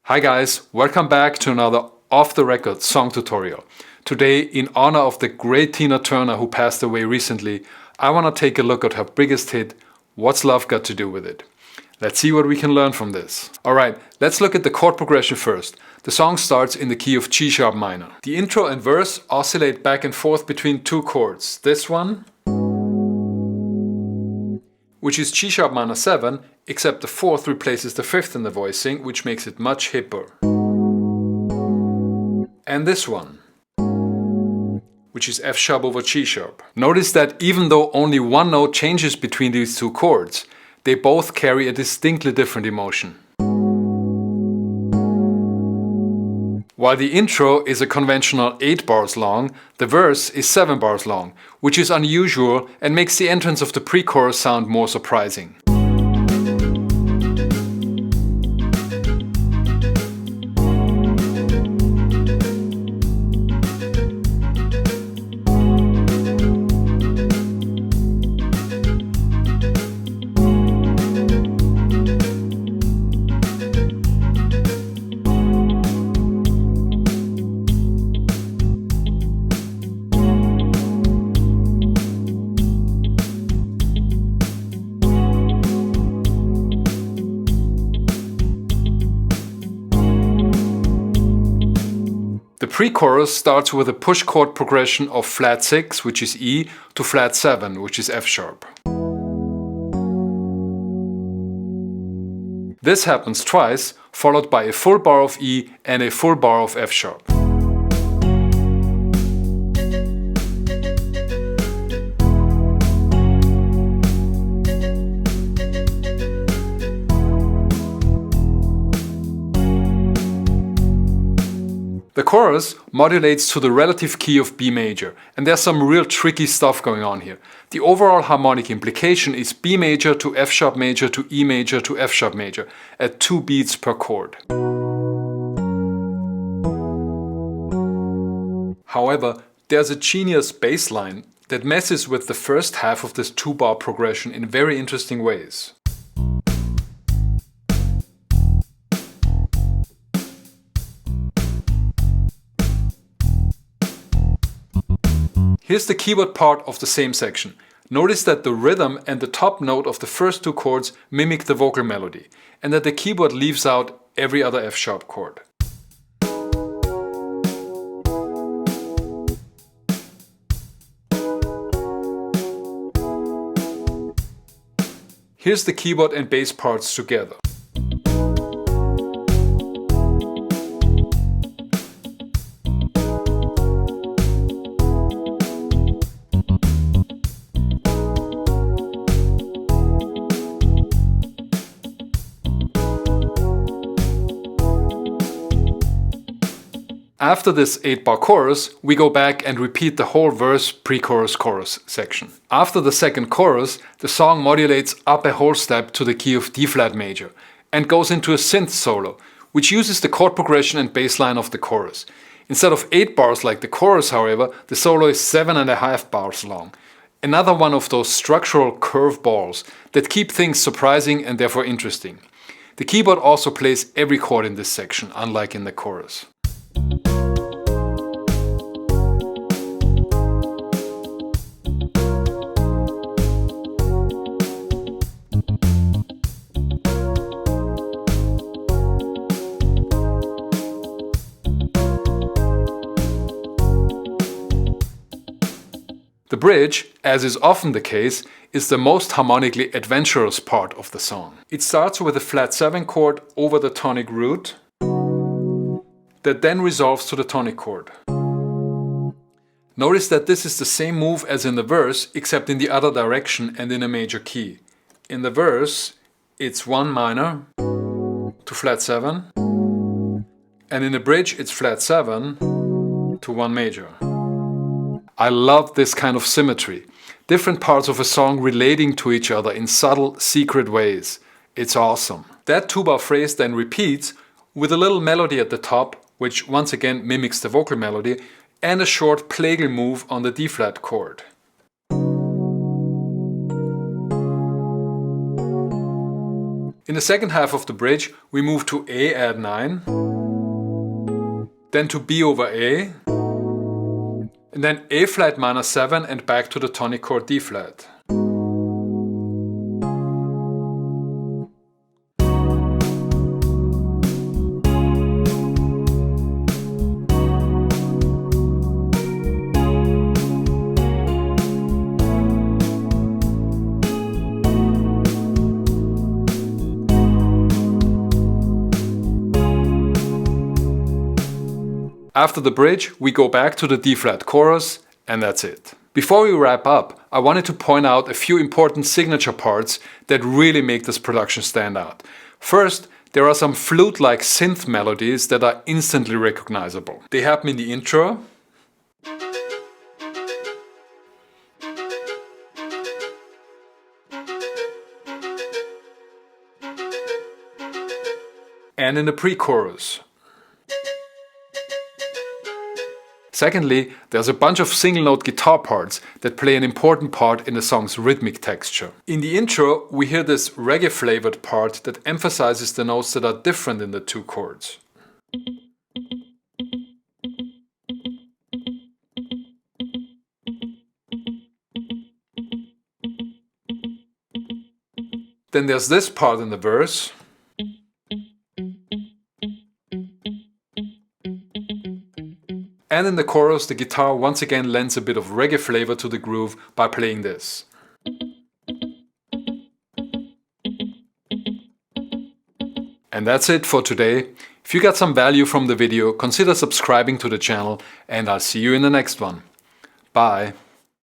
Hi guys, welcome back to another off-the-record song tutorial. Today, in honor of the great Tina Turner who passed away recently, I want to take a look at her biggest hit, What's Love Got to Do With It? Let's see what we can learn from this. Alright, let's look at the chord progression first. The song starts in the key of G sharp minor. The intro and verse oscillate back and forth between two chords. This one, which is G sharp minor 7, except the 4th replaces the 5th in the voicing, which makes it much hipper. And this one, which is F sharp over G sharp. Notice that even though only one note changes between these two chords, they both carry a distinctly different emotion. While the intro is a conventional 8 bars long, the verse is 7 bars long, which is unusual and makes the entrance of the pre-chorus sound more surprising. The pre-chorus starts with a push chord progression of flat 6, which is E, to flat 7, which is F sharp. This happens twice, followed by a full bar of E and a full bar of F sharp. The chorus modulates to the relative key of B major, and there's some real tricky stuff going on here. The overall harmonic implication is B major to F sharp major to E major to F sharp major at 2 beats per chord. However, there's a genius bass line that messes with the first half of this 2-bar progression in very interesting ways. Here's the keyboard part of the same section. Notice that the rhythm and the top note of the first two chords mimic the vocal melody, and that the keyboard leaves out every other F sharp chord. Here's the keyboard and bass parts together. After this 8-bar chorus, we go back and repeat the whole verse, pre-chorus, chorus section. After the second chorus, the song modulates up a whole step to the key of D flat major and goes into a synth solo, which uses the chord progression and bass line of the chorus. Instead of 8 bars like the chorus, however, the solo is 7.5 bars long. Another one of those structural curveballs that keep things surprising and therefore interesting. The keyboard also plays every chord in this section, unlike in the chorus. The bridge, as is often the case, is the most harmonically adventurous part of the song. It starts with a flat 7 chord over the tonic root that then resolves to the tonic chord. Notice that this is the same move as in the verse, except in the other direction and in a major key. In the verse, it's 1 minor to flat 7, and in the bridge it's flat 7 to 1 major. I love this kind of symmetry. Different parts of a song relating to each other in subtle, secret ways. It's awesome. That 2-bar phrase then repeats with a little melody at the top, which once again mimics the vocal melody, and a short plagal move on the D flat chord. In the second half of the bridge, we move to A add 9, then to B over A, and then A flat minor 7 and back to the tonic chord D flat. After the bridge, we go back to the D-flat chorus, and that's it. Before we wrap up, I wanted to point out a few important signature parts that really make this production stand out. First, there are some flute-like synth melodies that are instantly recognizable. They happen in the intro, and in the pre-chorus. Secondly, there's a bunch of single note guitar parts that play an important part in the song's rhythmic texture. In the intro, we hear this reggae flavored part that emphasizes the notes that are different in the two chords. Then there's this part in the verse. And in the chorus, the guitar once again lends a bit of reggae flavor to the groove by playing this. And that's it for today. If you got some value from the video, consider subscribing to the channel, and I'll see you in the next one. Bye!